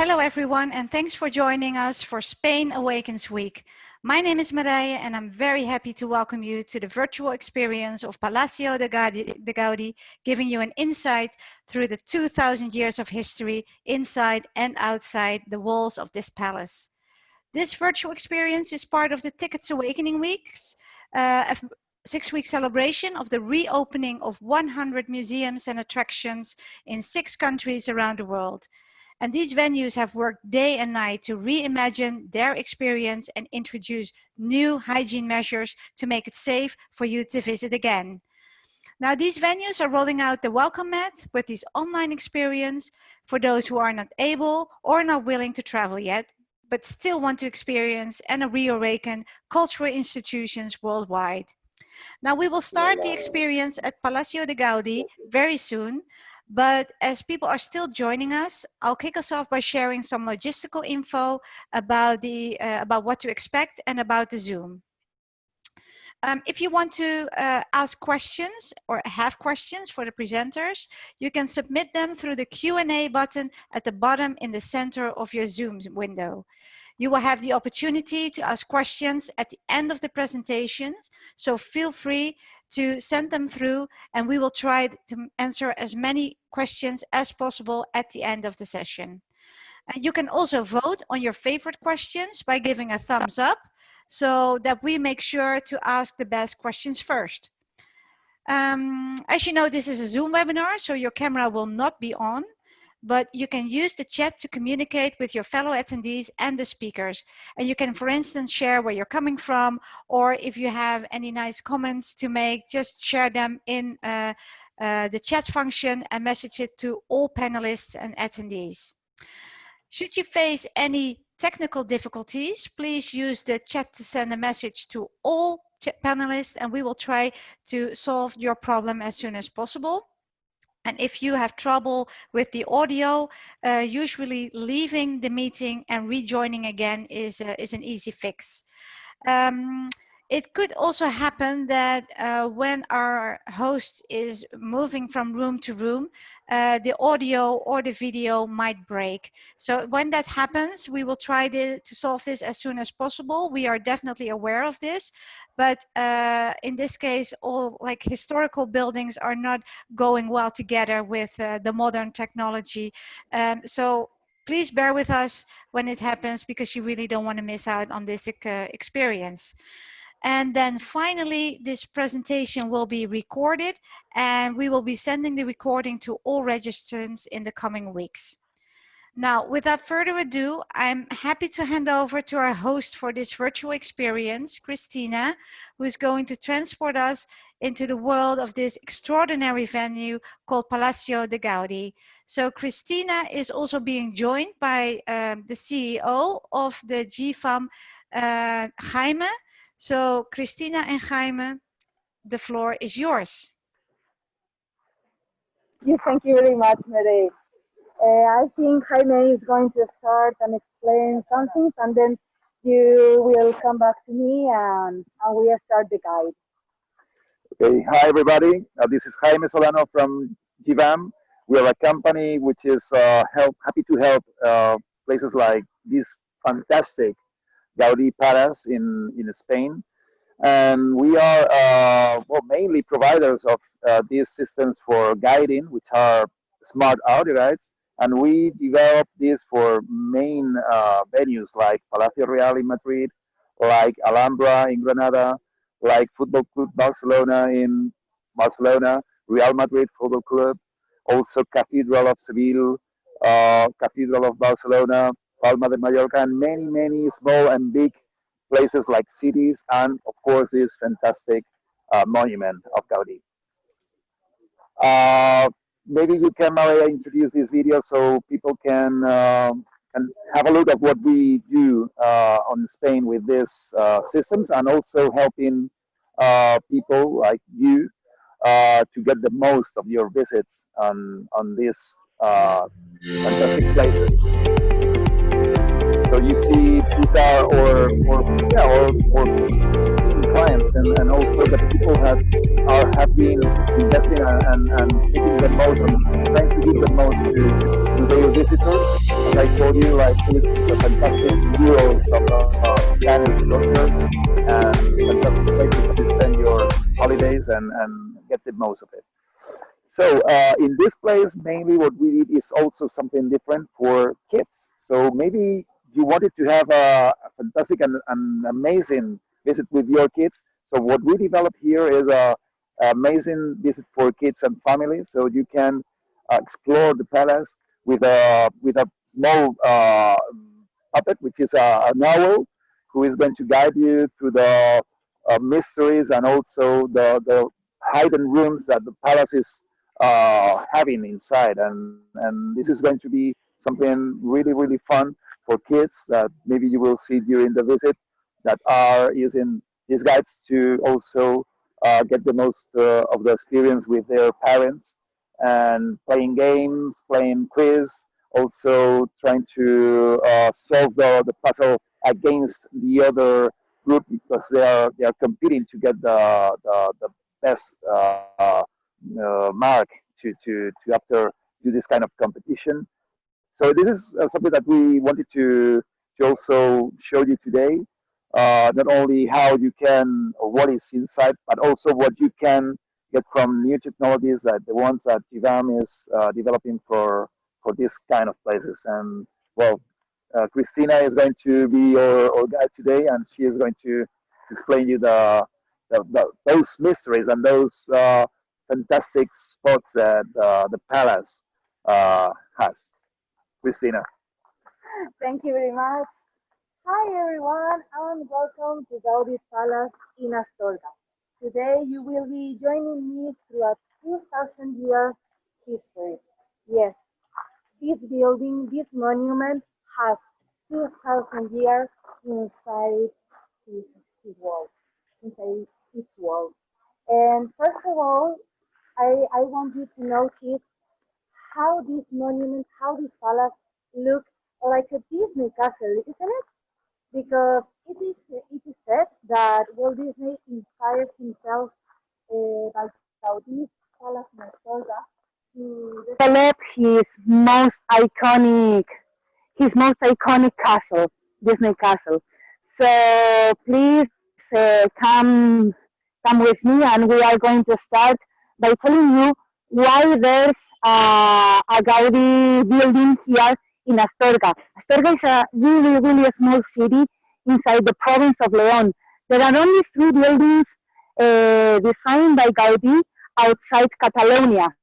Hello everyone, and thanks for joining us for Spain Awakens Week. My name is Marije, and I'm very happy to welcome you to the virtual experience of Palacio de Gaudi, giving you an insight through the 2,000 years of history inside and outside the walls of this palace. This virtual experience is part of the Tiqets Awakening Weeks, a 6-week celebration of the reopening of 100 museums and attractions in 6 countries around the world. And these venues have worked day and night to reimagine their experience and introduce new hygiene measures to make it safe for you to visit again. Now, these venues are rolling out the welcome mat with this online experience for those who are not able or not willing to travel yet, but still want to experience and reawaken cultural institutions worldwide. Now, we will start the experience at Palacio de Gaudi very soon. But as people are still joining us, I'll kick us off by sharing some logistical info about what to expect and about the Zoom. If you want to ask questions or have questions for the presenters, you can submit them through the Q&A button at the bottom in the center of your Zoom window. You will have the opportunity to ask questions at the end of the presentation, so feel free to send them through and we will try to answer as many questions as possible at the end of the session. And you can also vote on your favorite questions by giving a thumbs up so that we make sure to ask the best questions first. As you know, this is a Zoom webinar, so your camera will not be on, but you can use the chat to communicate with your fellow attendees and the speakers. And you can, for instance, share where you're coming from, or if you have any nice comments to make, just share them in the chat function and message it to all panelists and attendees. Should you face any technical difficulties, please use the chat to send a message to all panelists and we will try to solve your problem as soon as possible. And if you have trouble with the audio, usually leaving the meeting and rejoining again is an easy fix. It could also happen that when our host is moving from room to room, the audio or the video might break. So when that happens, we will try to solve this as soon as possible. We are definitely aware of this, but in this case, all like historical buildings are not going well together with the modern technology. So please bear with us when it happens because you really don't want to miss out on this experience. And then finally, this presentation will be recorded and we will be sending the recording to all registrants in the coming weeks. Now, without further ado, I'm happy to hand over to our host for this virtual experience, Cristina, who is going to transport us into the world of this extraordinary venue called Palacio de Gaudi. So Cristina is also being joined by the CEO of the GFAM, Jaime. So, Cristina and Jaime, the floor is yours. Yes, thank you very much, Mary. I think Jaime is going to start and explain something, and then you will come back to me and we'll start the guide. Okay, hi everybody. This is Jaime Solano from GVAM. We are a company which is happy to help places like this fantastic Gaudi Palace in Spain, and we are mainly providers of these systems for guiding, which are smart audio guides, and we develop this for main venues like Palacio Real in Madrid, like Alhambra in Granada, like Football Club Barcelona in Barcelona, Real Madrid Football Club, also Cathedral of Seville, Cathedral of Barcelona, Palma de Mallorca, and many, many small and big places like cities, and of course this fantastic monument of Gaudi. Maybe you can, Maria, introduce this video so people can have a look at what we do on Spain with these systems, and also helping people like you to get the most of your visits on these fantastic places. So you see, these are our clients, and also the people have been investing and taking the most and trying to give the most to their visitors. as I told you, like these fantastic murals of Spanish culture and fantastic places to spend your holidays and get the most of it. So in this place, mainly what we did is also something different for kids. So maybe you wanted to have a fantastic and amazing visit with your kids. So what we developed here is a amazing visit for kids and families. So you can explore the palace with a small puppet, which is an owl, who is going to guide you through the mysteries and also the hidden rooms that the palace is having inside. And this is going to be something really, really fun for kids that maybe you will see during the visit that are using these guides to also get the most of the experience with their parents and playing games, playing quiz, also trying to solve the puzzle against the other group because they are competing to get the best mark to after do this kind of competition. So this is something that we wanted to also show you today. Not only how you can or what is inside, but also what you can get from new technologies that the ones that Jivam is developing for this kind of places. And well, Cristina is going to be our guide today, and she is going to explain you those mysteries and those fantastic spots that the palace has. Cristina. Thank you very much. Hi everyone, and welcome to Gaudi's Palace in Astorga. Today you will be joining me through a 2,000-year history. Yes, this building, this monument has 2,000 years inside its walls, inside its walls. And first of all, I want you to notice how this monument, how this palace look like a Disney castle, isn't it? Because it is said that Walt Disney inspired himself by Gaudi's Palace in Astorga to develop his most iconic castle, Disney Castle. So please come with me, and we are going to start by telling you why there's a Gaudi building here in Astorga. Astorga is a really, really small city inside the province of León. There are only three buildings designed by Gaudi outside Catalonia.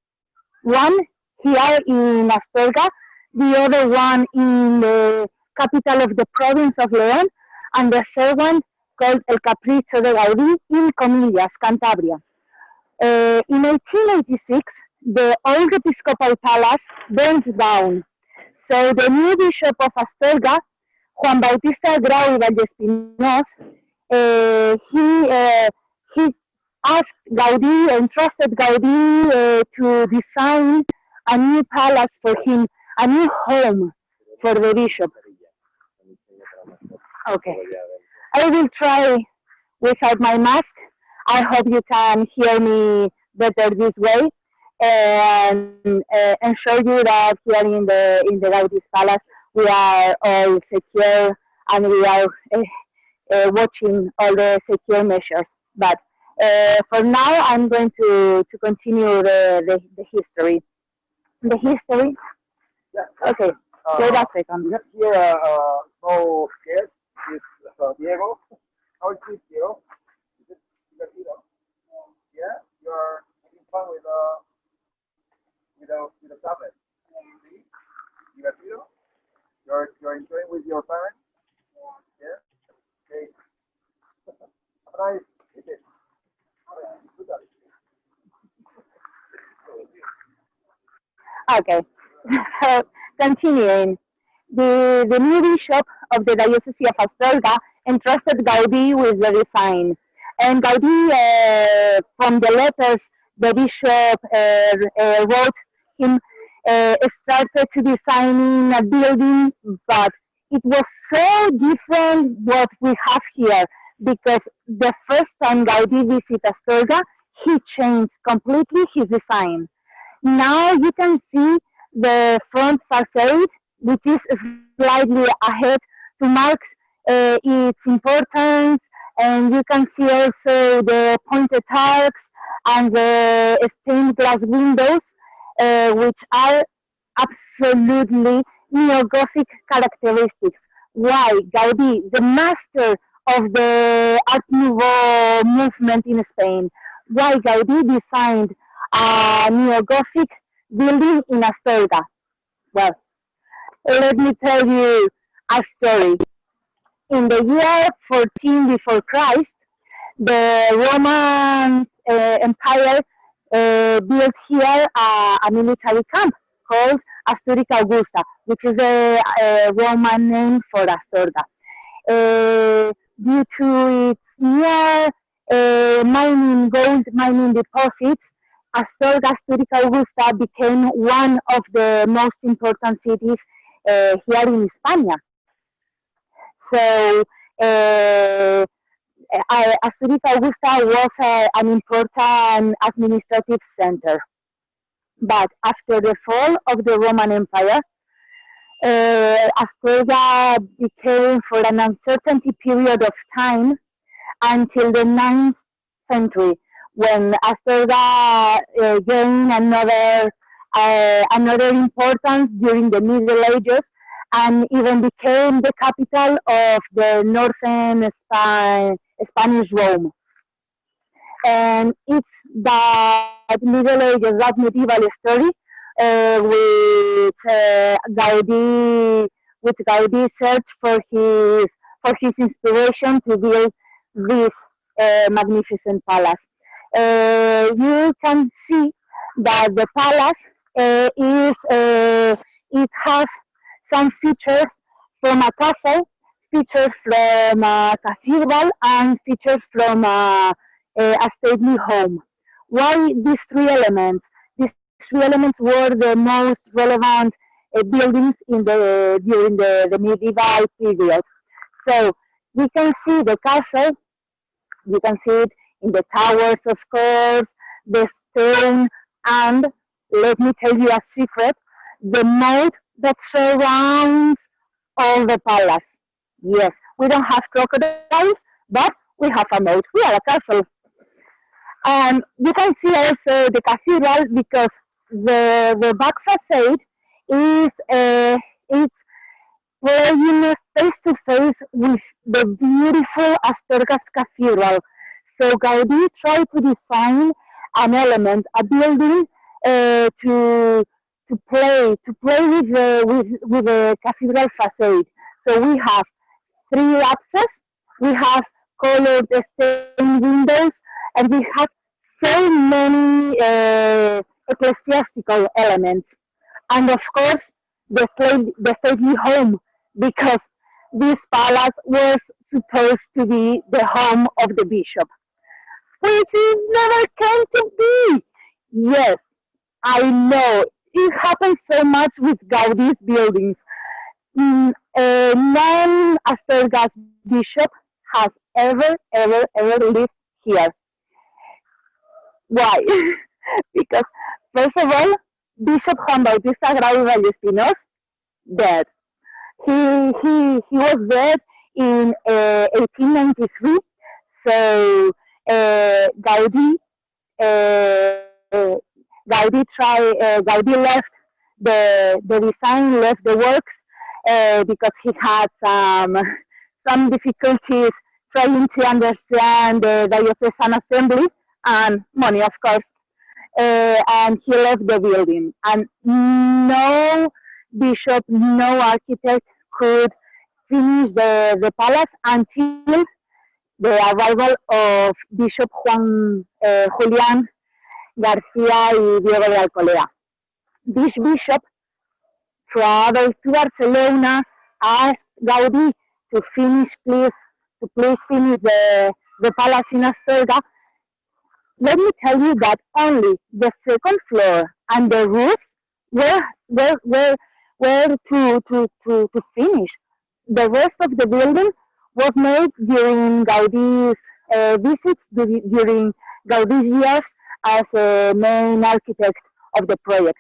One here in Astorga, the other one in the capital of the province of León, and the third one called El Capricho de Gaudí in Comillas, Cantabria. In 1886, the old episcopal palace burned down. So the new bishop of Astorga, Juan Bautista Grau y Vallespinos, he asked Gaudí, entrusted Gaudí to design a new palace for him, a new home for the bishop. Okay, I will try without my mask. I hope you can hear me better this way, and show you that here in the Gaudi's Palace we are all secure, and we are watching all the secure measures. But for now, I'm going to continue the history. The history. Okay, wait a second. We have here a small guest. It's Diego. How is it, Diego? Is it divertido? Yeah, you're having fun with a tablet. See? Divertido? You're enjoying with your parents? Yeah. Okay. How nice is it? Okay, so continuing. The new bishop of the Diocese of Astorga entrusted Gaudí with the design. And Gaudí, from the letters the bishop wrote him, started to designing a building, but it was so different what we have here, because the first time Gaudí visited Astorga, he changed completely his design. Now you can see the front facade which is slightly ahead to mark its importance. And you can see also the pointed arcs and the stained glass windows, which are absolutely neo-Gothic characteristics. Why? Gaudí, the master of the Art Nouveau movement in Spain. Why Gaudí designed a neo-Gothic building in Astorga? Well, let me tell you a story. In the year 14 before Christ, the Roman Empire built here a military camp called Asturica Augusta, which is the Roman name for Astorga. Due to its near gold mining deposits, Astorga Asturica Augusta became one of the most important cities here in Spain. So Asturica Augusta was an important administrative center. But after the fall of the Roman Empire, Astorga became for an uncertainty period of time until the 9th century, when Astorga gained another importance during the Middle Ages and even became the capital of the northern Spanish Rome. And it's that Middle Ages, that medieval story, which Gaudí searched for his inspiration to build this magnificent palace. You can see that the palace it has some features from a castle, features from a cathedral, and features from a stately home. Why these three elements? These three elements were the most relevant buildings during the medieval period. So we can see the castle, you can see it in the towers, of course, the stone, and let me tell you a secret, the moat that surrounds all the palace. Yes, we don't have crocodiles, but we have a moat. We are a castle. And you can see also the cathedral because the back facade is it's playing face to face with the beautiful Astorga's cathedral. So Gaudí tried to design an element, a building to play with the cathedral facade. So we have three apses, we have colored stained windows, and we have so many ecclesiastical elements. And of course, the stately home, because this palace was supposed to be the home of the bishop, which it never came to be. Yes, I know, it happens so much with Gaudí's buildings. None Astorga's bishop has ever lived here. Why? Because, first of all, Bishop Juan Bautista Grau dead. He was dead in 1893. So Gaudí left the design, left the works because he had some difficulties trying to understand the diocesan assembly and money, of course. And he left the building. And no bishop, no architect could finish the palace until the arrival of Bishop Juan Julián García y Diego de Alcolea. This bishop traveled to Barcelona, asked Gaudí to please finish the palace in Astorga. Let me tell you that only the second floor and the roofs were to finish. The rest of the building was made during Gaudí's visits, during Gaudí's years as a main architect of the project.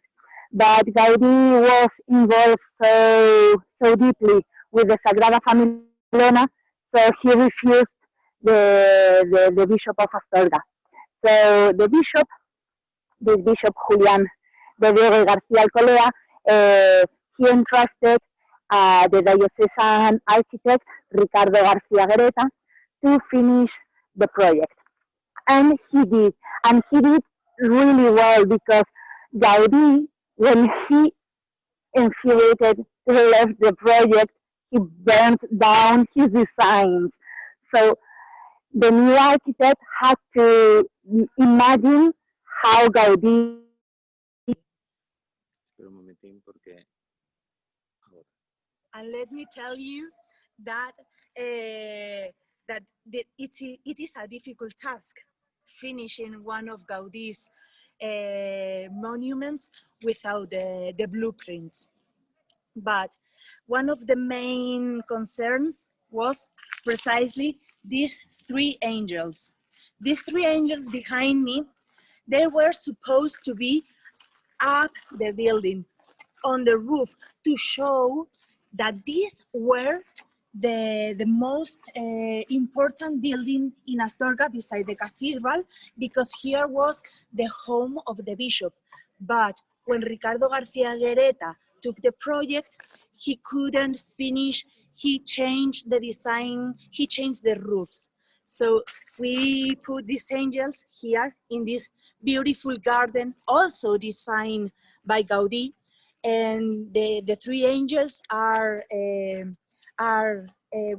but Gaudí was involved so deeply with the Sagrada Familia, so he refused the Bishop of Astorga. So the bishop, this Bishop Julián de Diego García Alcolea, he entrusted the diocesan architect Ricardo García Greta to finish the project. And he did really well because Gaudí, when he infuriated left the project, he burned down his designs. So the new architect had to imagine how Gaudí. And let me tell you that it is a difficult task finishing one of Gaudí's monuments without the blueprints. But one of the main concerns was precisely these three angels. These three angels behind me, they were supposed to be up the building on the roof to show that these were the most important building in Astorga beside the cathedral, because here was the home of the bishop. But when Ricardo García Greta took the project, he couldn't finish, he changed the design, he changed the roofs. So we put these angels here in this beautiful garden, also designed by Gaudí, and the three angels are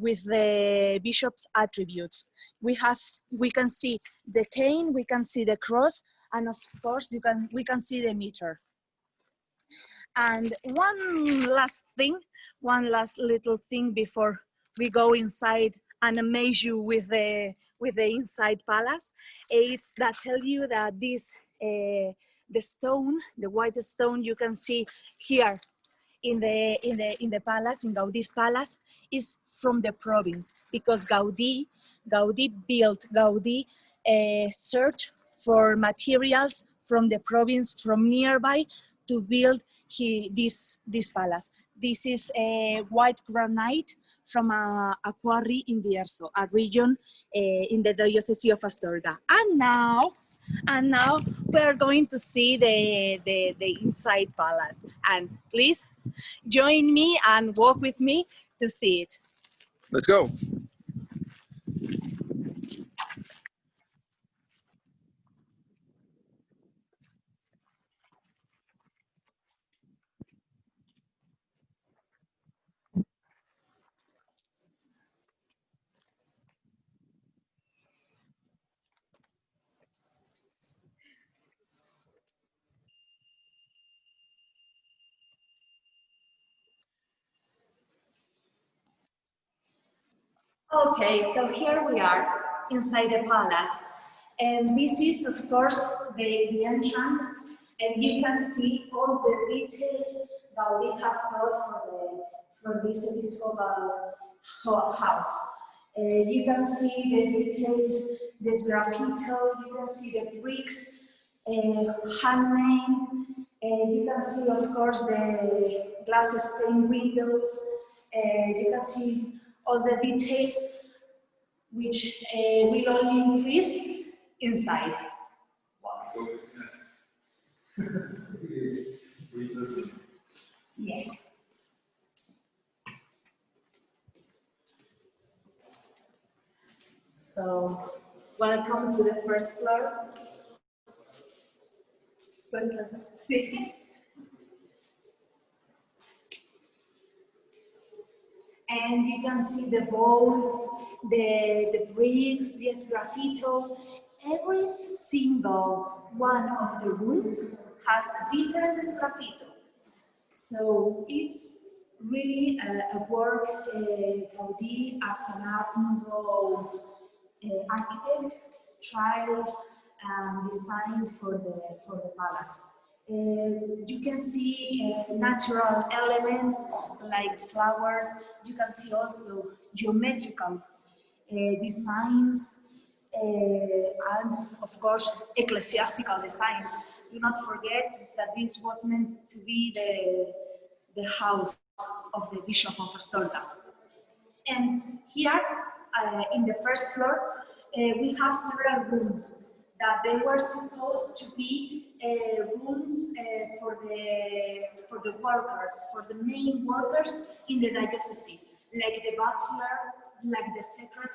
with the bishop's attributes. We can see the cane, we can see the cross, and of course we can see the meter. And one last little thing before we go inside and amaze you with the inside palace. It's that tell you that this the stone, the white stone you can see here in the palace, in Gaudí's palace, is from the province, because Gaudí searched for materials from the province, from nearby, to build this palace. This is a white granite from a quarry in Bierzo, a region in the Diocese of Astorga. And now we're going to see the inside palace. And please join me and walk with me to see it. Let's go. Okay, so here we are inside the palace, and this is of course the entrance, and you can see all the details that we have thought for this episcopal house. You can see the details, this graffito, you can see the bricks, handmade, you can see of course the glass stained windows, you can see all the details which will only increase inside. Yes. So, welcome to the first floor. And you can see the bowls, the bricks, the graffito. Every single one of the rooms has a different graffito. So it's really a work Gaudí as an Art Nouveau architect tried and designed for the palace. You can see natural elements like flowers. You can see also geometrical designs and of course ecclesiastical designs. do not forget that this was meant to be the house of the Bishop of Astorga. And here, in the first floor, we have several rooms that they were supposed to be rooms for the workers, for the main workers in the diocese, like the butler, like the secretary,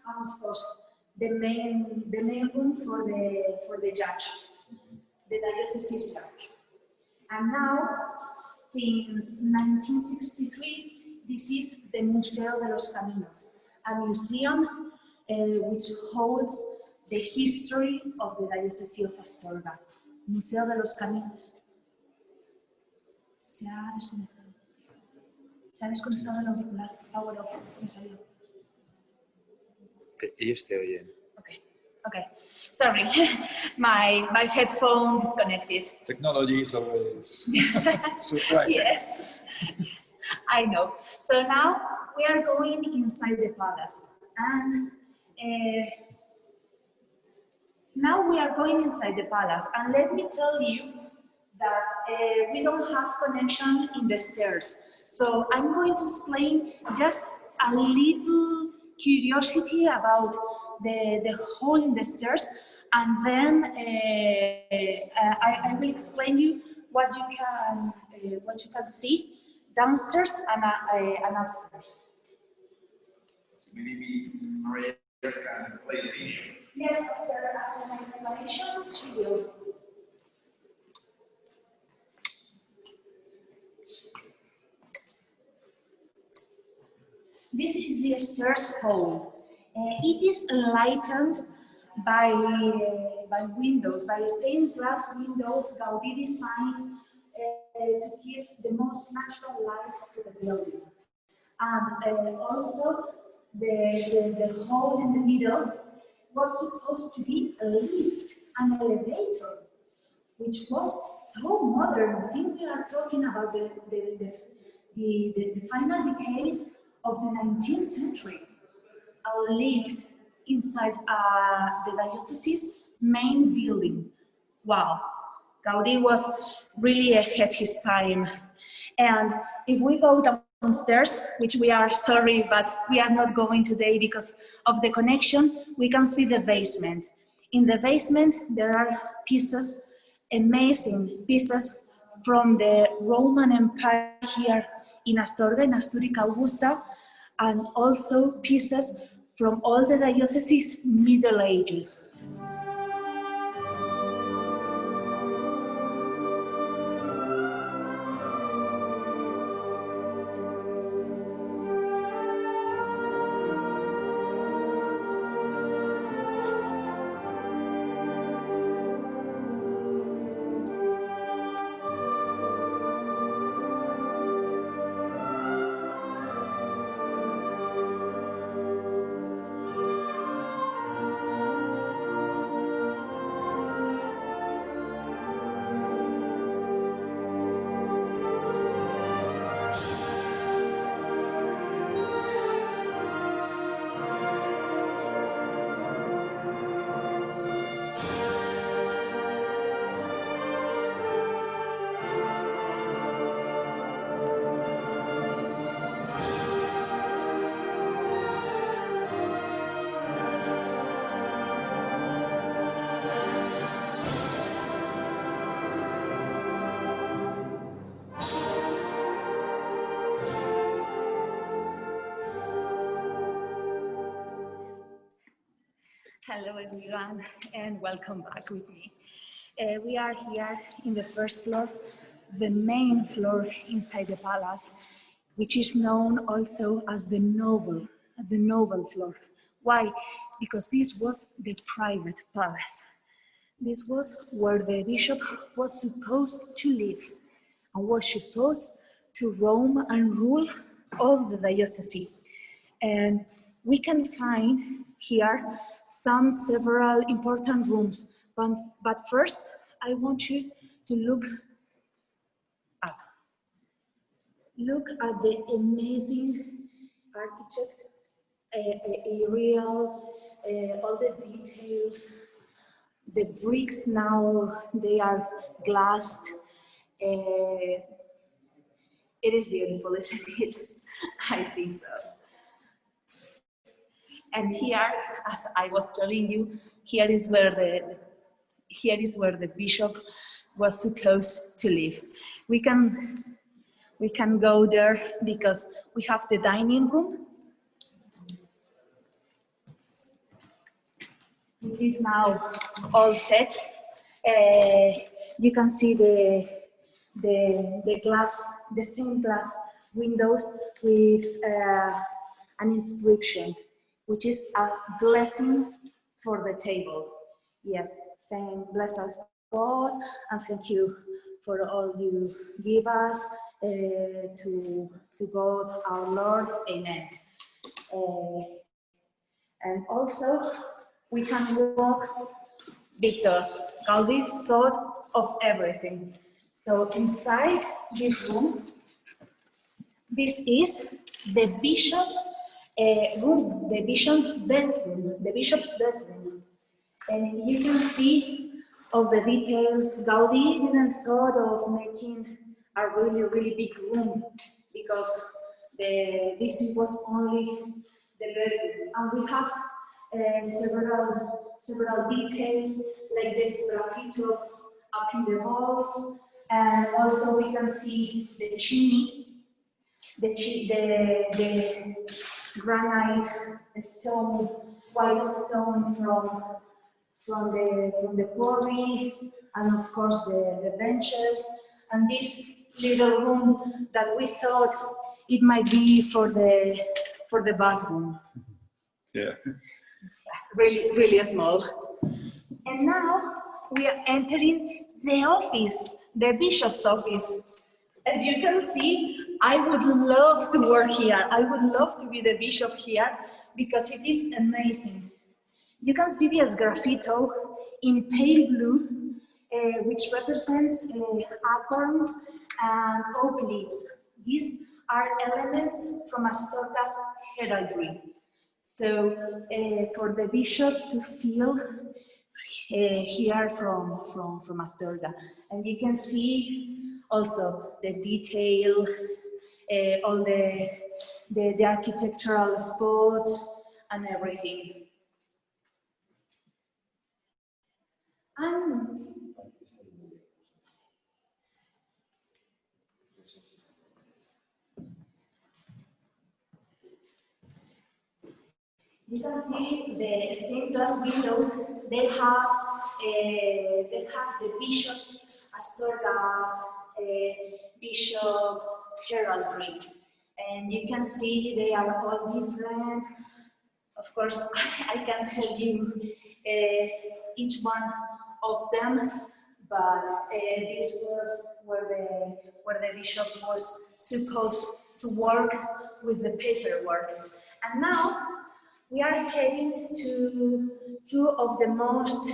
and of course the main room for the judge, the diocese judge. And now, since 1963, this is the Museo de los Caminos, a museum which holds the history of the Diocese of Astorga. Museo de los Caminos. Se ha desconectado. Se ha desconectado el auricular. Power off. Me salió. Ellos te oyen. Okay. Okay. Sorry, my headphone disconnected. Technology is always surprising. Yes, I know. So now we are going inside the palace, and let me tell you that we don't have connection in the stairs. So I'm going to explain just a little curiosity about the hole in the stairs, and then I will explain you what you can see downstairs and upstairs. Maybe Maria can play the video. Yes, after my explanation, she will. This is the stairs hole. It is lightened by windows, by stained glass windows Gaudí designed to give the most natural light to the building. And also the hole in the middle was supposed to be a lift, an elevator, which was so modern. I think we are talking about the final decade of the 19th century. A lift inside the diocese's main building. Wow, Gaudí was really ahead of his time. And if we go downstairs, which we are sorry, but we are not going today because of the connection, we can see the basement. In the basement, there are pieces, amazing pieces from the Roman Empire here in Astorga, in Asturica Augusta, and also pieces from all the diocese's Middle Ages. Hello everyone, and welcome back with me. We are here in the first floor, the main floor inside the palace, which is known also as the noble floor. Why? Because this was the private palace. This was where the bishop was supposed to live and was supposed to roam and rule all the diocese. And we can find here several important rooms, but first I want you to look up. Look at the amazing architect, all the details, The bricks now, they are glassed. It is beautiful, isn't it? I think so. And here, as I was telling you, here is where the bishop was supposed to live. We can go there because we have the dining room, which is now all set. You can see the glass, the stained glass windows with an inscription, which is a blessing for the table. Yes, bless us God, and thank you for all you give us, to God our Lord, amen. And also, we can walk because Gaudi thought of everything. So inside this room, this is the bishop's room, the bishop's bedroom. And you can see all the details. Gaudi didn't thought of making a really, really big room because this was only the bedroom. And we have several details like this graffiti up in the walls, and also we can see the chimney, the granite stone, white stone from the quarry, and of course the benches, and this little room that we thought it might be for the bathroom. Yeah. Really, really small. And now we are entering the office, the bishop's office. As you can see, I would love to work here. I would love to be the bishop here because it is amazing. You can see this graffito in pale blue, which represents acorns and oak leaves. These are elements from Astorga's heraldry. So for the bishop to feel here from Astorga. And you can see also the detail, all the architectural spots and everything. And you can see the stained glass windows. They have the bishop's, Astorga's bishop's heraldry, and you can see they are all different. Of course, I can't tell you each one of them, but this was where the bishop was supposed to work with the paperwork. And now we are heading to two of the most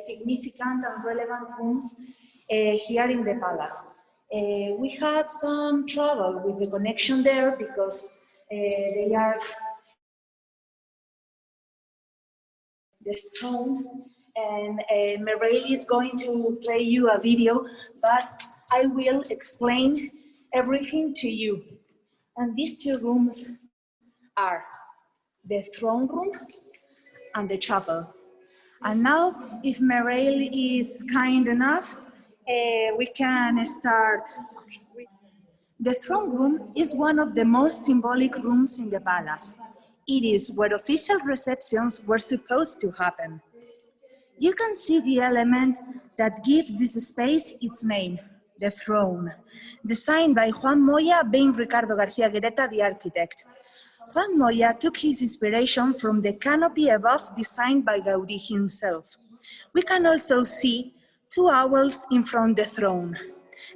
significant and relevant rooms here in the palace. We had some trouble with the connection there because they are the stone, and Mireille is going to play you a video, but I will explain everything to you. And these two rooms are the throne room and the chapel. And now, if Mireille is kind enough, we can start. The throne room is one of the most symbolic rooms in the palace. It is where official receptions were supposed to happen. You can see the element that gives this space its name, the throne, designed by Juan Moya being Ricardo García Guereta, the architect. Juan Moya took his inspiration from the canopy above designed by Gaudí himself. We can also see two owls in front of the throne.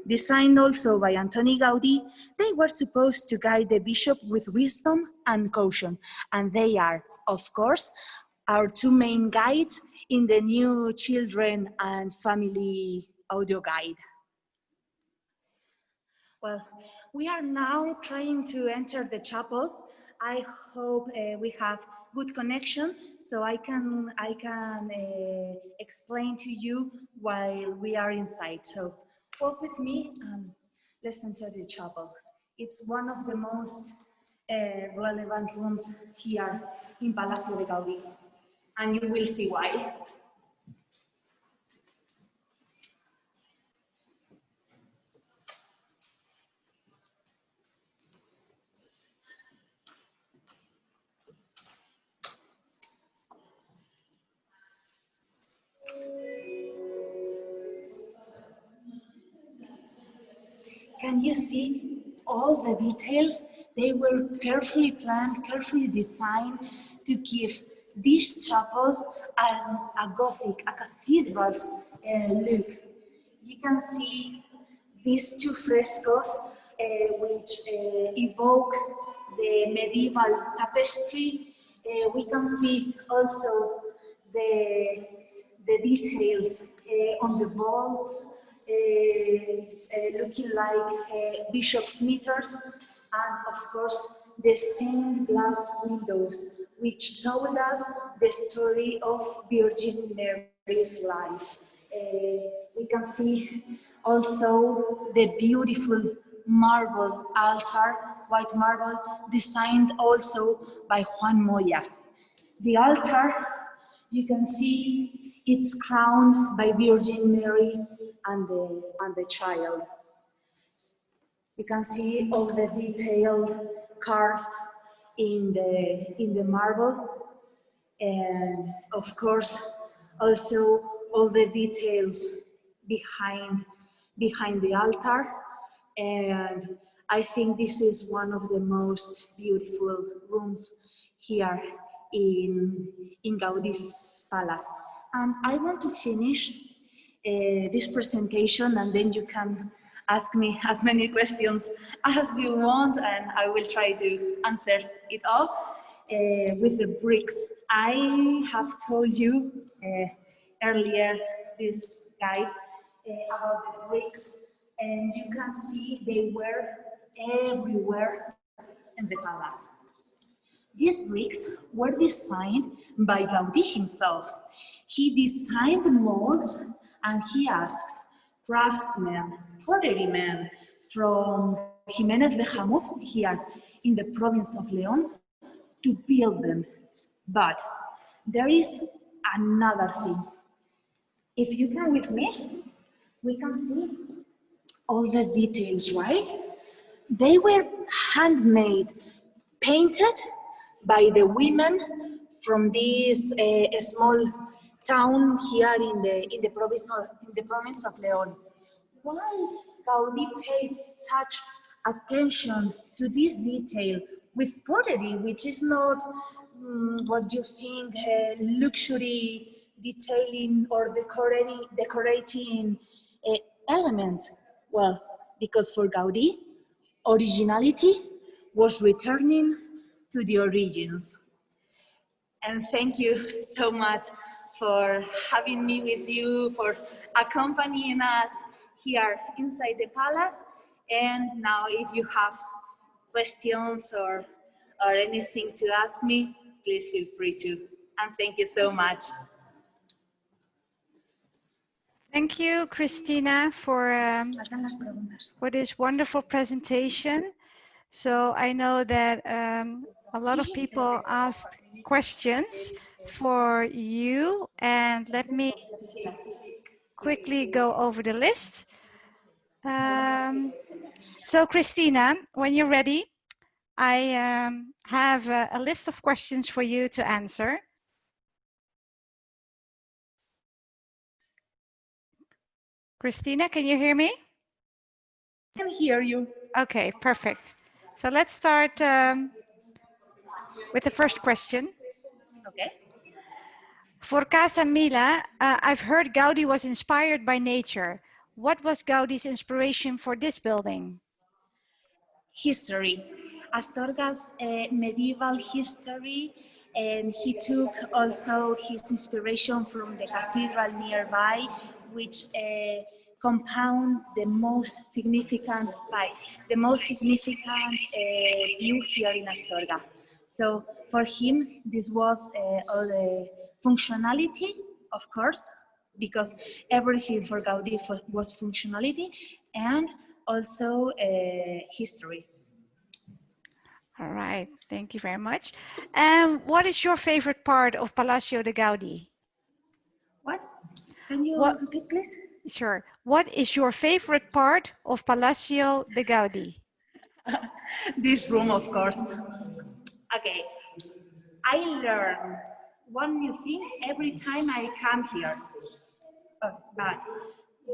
Designed also by Antonio Gaudí, they were supposed to guide the bishop with wisdom and caution, and they are, of course, our two main guides in the new children and family audio guide. Well, we are now trying to enter the chapel, I hope we have good connection, so I can explain to you while we are inside. So walk with me and let's enter the chapel. It's one of the most relevant rooms here in Palacio de Gaudi, and you will see why. Can you see all the details? They were carefully planned, carefully designed to give this chapel a Gothic, a cathedral look. You can see these two frescoes which evoke the medieval tapestry. We can see also the details on the vaults, looking like bishop's mitres, and of course the stained glass windows, which told us the story of Virgin Mary's life. We can see also the beautiful marble altar, white marble, designed also by Juan Moya. The altar, you can see it's crowned by Virgin Mary and the child. You can see all the detail carved in the marble, and of course also all the details behind the altar. And I think this is one of the most beautiful rooms here in Gaudi's palace. And I want to finish this presentation, and then you can ask me as many questions as you want, and I will try to answer it all with the bricks. I have told you earlier, this guide, about the bricks, and you can see they were everywhere in the palace. These bricks were designed by Gaudí himself. He designed the molds, and he asked craftsmen, potterymen from Jiménez de Jamuz here in the province of León to build them. But there is another thing. If you come with me, we can see all the details, right? They were handmade, painted by the women from this small town here in the province of León. Why Gaudí paid such attention to this detail with pottery, which is not what you think luxury detailing or decorating element? Well, because for Gaudí, originality was returning to the origins. And thank you so much for having me with you, for accompanying us here inside the palace. And now if you have questions or anything to ask me, please feel free to. And thank you so much. Thank you, Cristina, for this wonderful presentation. So I know that a lot of people asked questions for you, and let me quickly go over the list. So Cristina, when you're ready, I have a list of questions for you to answer. Cristina, can you hear me? I can hear you. Okay, perfect. So let's start with the first question. Okay. For Casa Mila, I've heard Gaudí was inspired by nature. What was Gaudí's inspiration for this building? History. Astorga's medieval history, and he took also his inspiration from the cathedral nearby, which compound the most significant view here in Astorga. So for him, this was all the functionality, of course, because everything for Gaudi was functionality, and also history. All right, thank you very much. What is your favorite part of Palacio de Gaudi? What? Can you What? repeat, please? Sure. What is your favorite part of Palacio de Gaudi? This room, of course. Okay, I learn one new thing every time I come here. But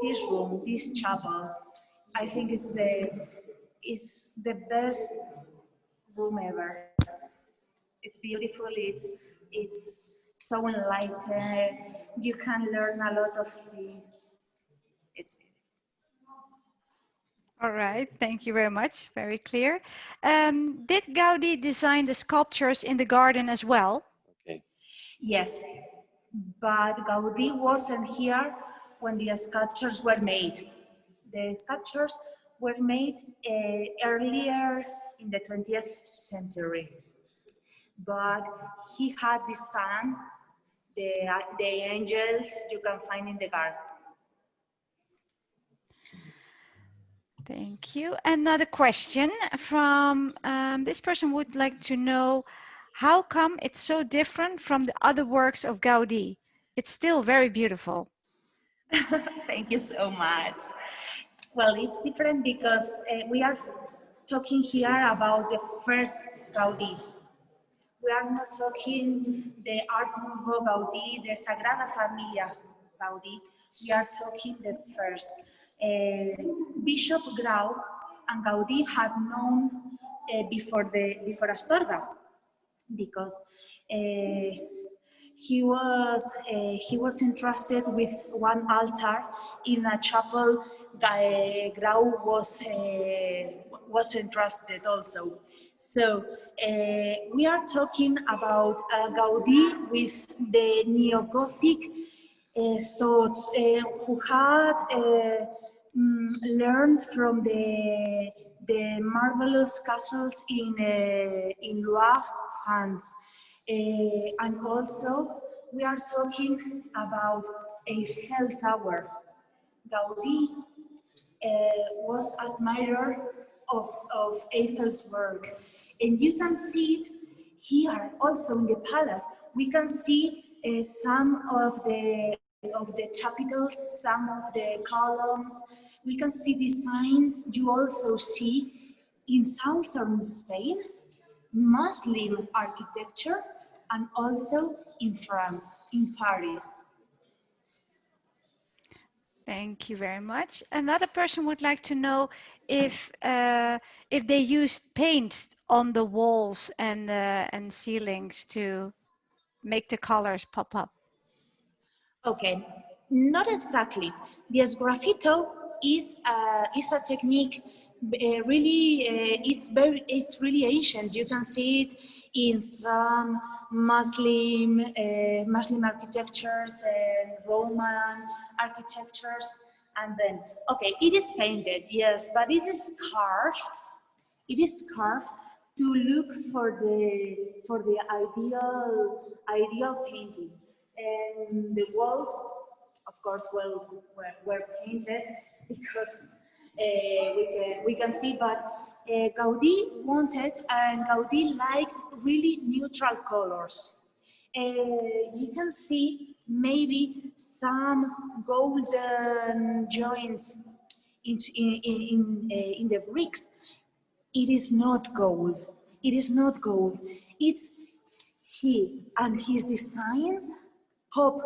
this room, this chapel, I think it's the best room ever. It's beautiful. It's so enlightened. You can learn a lot of things. It's All right, thank you very much. Very clear. Did Gaudi design the sculptures in the garden as well? Okay. yes, but Gaudí wasn't here when the sculptures were made. The sculptures were made earlier in the 20th century, but he had designed the angels you can find in the garden. Thank you. Another question from this person would like to know, how come it's so different from the other works of Gaudi? It's still very beautiful. Thank you so much. Well, it's different because we are talking here about the first Gaudí. We are not talking the Art Nouveau Gaudí, the Sagrada Familia Gaudí. We are talking the first. Bishop Grau and Gaudí had known before Astorga, because he was entrusted with one altar in a chapel. Grau was entrusted also. So we are talking about Gaudí with the neo-Gothic thoughts, who had learned from the marvelous castles in Loire, France. And also, we are talking about Eiffel Tower. Gaudí was admirer of Eiffel's work. And you can see it here also in the palace. We can see some of the chapitals, some of the columns. We can see designs you also see in southern Spain, Muslim architecture, and also in France, in Paris. Thank you very much. Another person would like to know if they used paint on the walls and ceilings to make the colors pop up. Okay, not exactly. Yes, graffito is a technique. It's really ancient. You can see it in some Muslim architectures and Roman architectures, and then it is painted, yes, but it is carved. It is carved to look for the ideal painting. And the walls, of course, were painted because we can see, but Gaudí wanted, and Gaudí liked really neutral colors. You can see maybe some golden joints in the bricks. It is not gold. It is not gold. It's he and his designs pop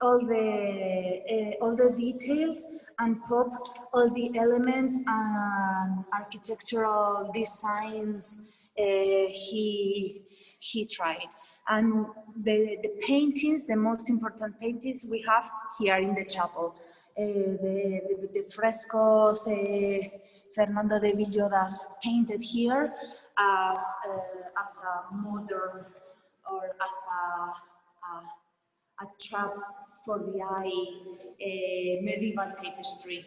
all the details and pop all the elements and architectural designs he tried. And the paintings, the most important paintings we have here in the chapel, the frescoes Fernando de Villoldas painted here as a modern, or as a trap for the eye, medieval tapestry.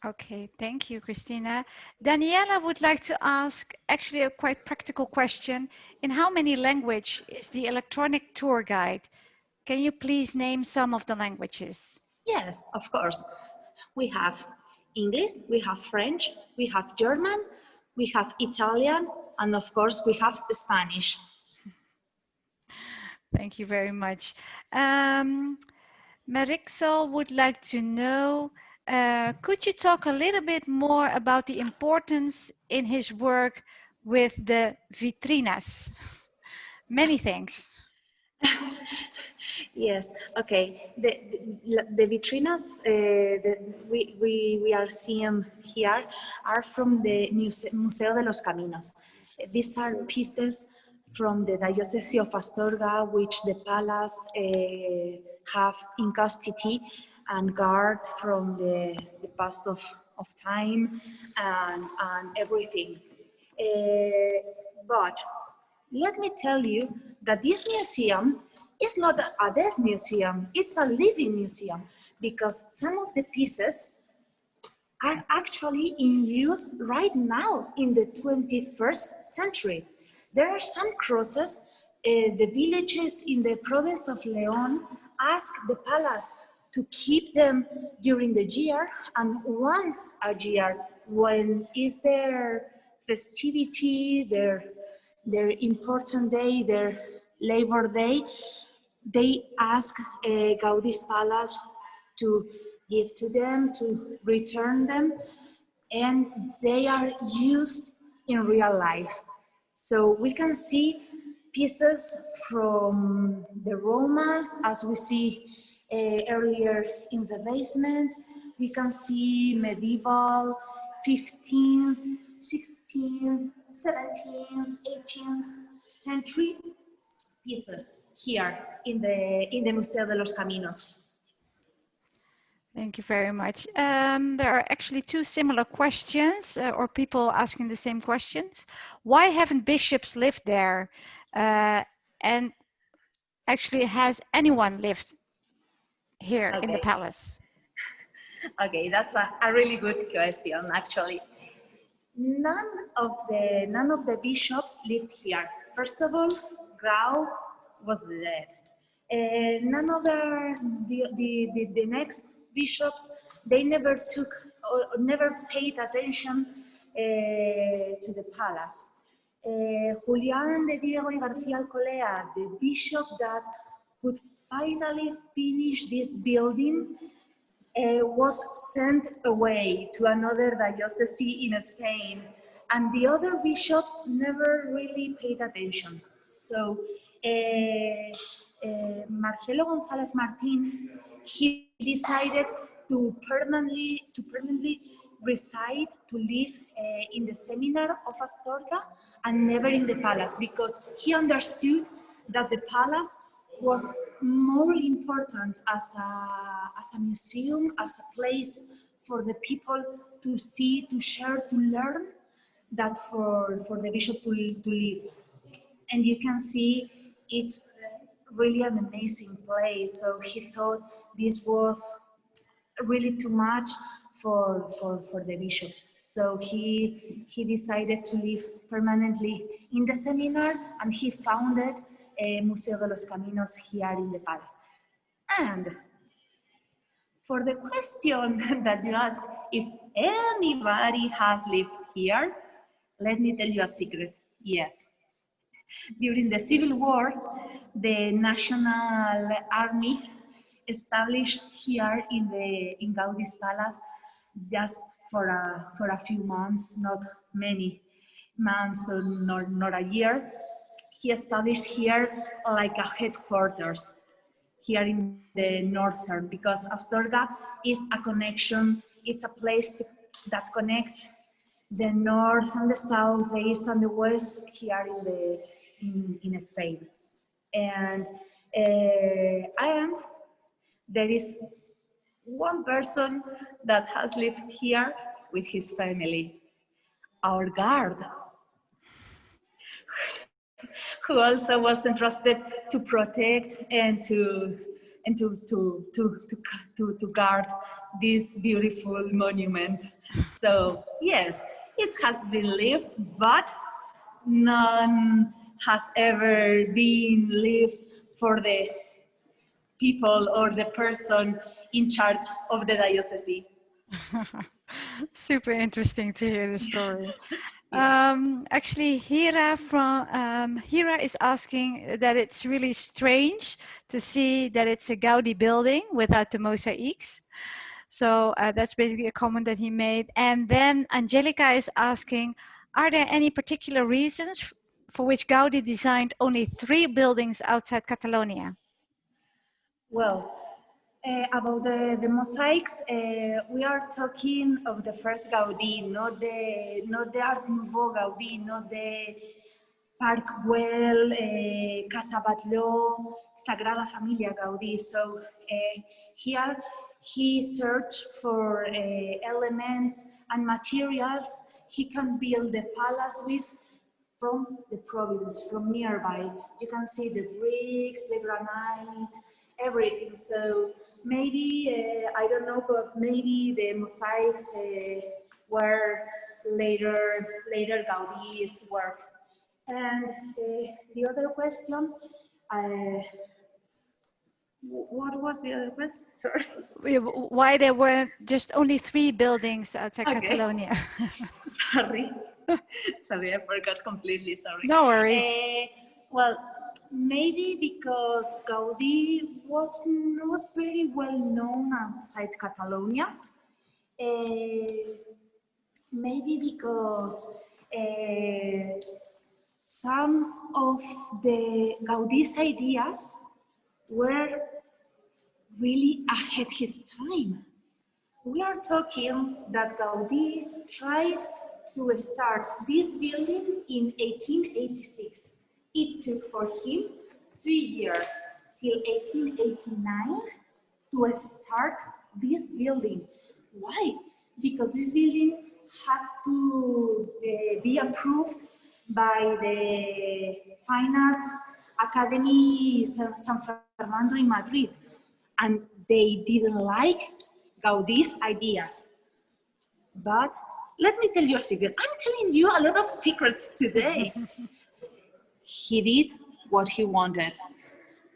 Okay, thank you, Cristina. Daniela would like to ask actually a quite practical question. In how many languages is the electronic tour guide? Can you please name some of the languages? Yes, of course. We have English, we have French, we have German, we have Italian, and of course we have Spanish. Thank you very much. Marixel would like to know, could you talk a little bit more about the importance in his work with the vitrinas? Many thanks. Yes, okay. The vitrinas we are seeing here are from the Museo de los Caminos. These are pieces from the Diocese of Astorga, which the palace have in custody and guard from the past of time and everything. But let me tell you that this museum is not a dead museum, it's a living museum, because some of the pieces are actually in use right now in the 21st century. There are some crosses. The villages in the province of León ask the palace to keep them during the year, and once a year, when is their festivity, their important day, their Labor Day, they ask Gaudi's palace to give to them, to return them, and they are used in real life. So we can see pieces from the Romans, as we see earlier in the basement. We can see medieval, 15th, 16th, 17th, 18th century pieces here in the Museo de los Caminos. Thank you very much. There are actually two similar questions or people asking the same questions. Why haven't bishops lived there? And actually, has anyone lived here in the palace? Okay, that's a really good question, actually. None of the bishops lived here. First of all, Grau was dead. None of the next bishops, they never took or never paid attention to the palace. Julián de Diego y García Alcolea, the bishop that could finally finish this building, was sent away to another diocese in Spain, and the other bishops never really paid attention. So Marcelo González Martín, he decided to permanently reside, to live in the seminar of Astorga and never in the palace, because he understood that the palace was more important as a museum, as a place for the people to see, to share, to learn, that for the bishop to live. And you can see it's really an amazing place. So he thought this was really too much for the bishop. So he decided to live permanently in the seminar, and he founded Museo de los Caminos here in the palace. And for the question that you asked, if anybody has lived here, let me tell you a secret. Yes. During the Civil War, the National Army established here in Gaudi's palace just for a few months, not many months or not a year. He established here like a headquarters here in the northern, because Astorga is a connection, it's a place that connects the north and the south, the east and the west here in Spain. And there is one person that has lived here with his family, our guard, who also was entrusted to protect and to and to guard this beautiful monument. So yes, it has been lived, but none has ever been lived for the people or the person in charge of the diocese. Super interesting to hear the story. Yes. Actually, Hira is asking that it's really strange to see that it's a Gaudi building without the mosaics. So that's basically a comment that he made. And then Angelica is asking, are there any particular reasons for which Gaudi designed only 3 buildings outside Catalonia? Well, about the mosaics, we are talking of the first Gaudí, not the Art Nouveau Gaudí, not the Park Güell, Casa Batlló, Sagrada Familia Gaudí. So here he searched for elements and materials he can build the palace with from the province, from nearby. You can see the bricks, the granite, everything. So maybe, I don't know, but maybe the mosaics were later Gaudi's work. And the other question, what was the other question? Sorry. Why there were just only 3 buildings outside Okay. Catalonia? Sorry. Sorry, I forgot completely, sorry. No worries. Well, maybe because Gaudí was not very well known outside Catalonia. Maybe because some of the Gaudí's ideas were really ahead his time. We are talking that Gaudí tried to start this building in 1886. It took for him 3 years till 1889 to start this building. Why? Because this building had to be approved by the Fine Arts Academy San Fernando in Madrid, and they didn't like Gaudí's ideas. But let me tell you a secret. I'm telling you a lot of secrets today. He did what he wanted.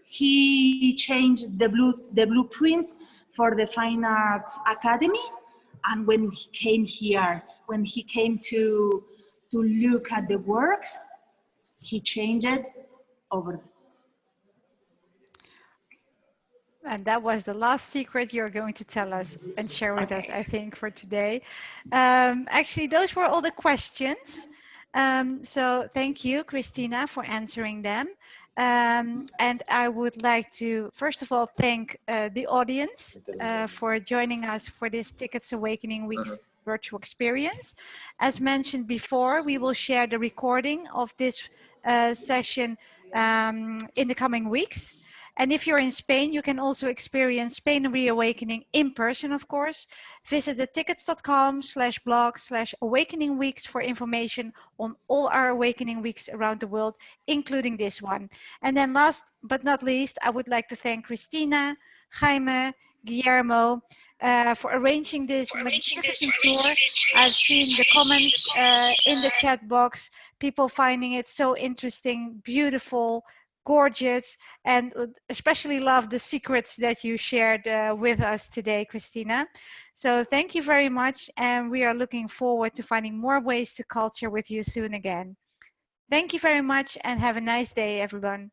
He changed the blueprints for the Fine Arts Academy, and when he came here, when he came to look at the works, he changed it over. And that was the last secret you're going to tell us and share with us, I think, for today. Actually, those were all the questions. So thank you, Cristina, for answering them. And I would like to, first of all, thank the audience for joining us for this Tiqets Awakening Week's virtual experience. As mentioned before, we will share the recording of this session in the coming weeks. And if you're in Spain, you can also experience Spain Reawakening in person, of course. Visit the tiqets.com/blog/awakening weeks for information on all our awakening weeks around the world, including this one. And then last but not least, I would like to thank Cristina, Jaime, Guillermo, for arranging this magnificent tour. I've seen the comments in the chat box, people finding it so interesting, beautiful, gorgeous, and especially love the secrets that you shared with us today, Cristina. So thank you very much, and we are looking forward to finding more ways to culture with you soon again. Thank you very much, and have a nice day, everyone.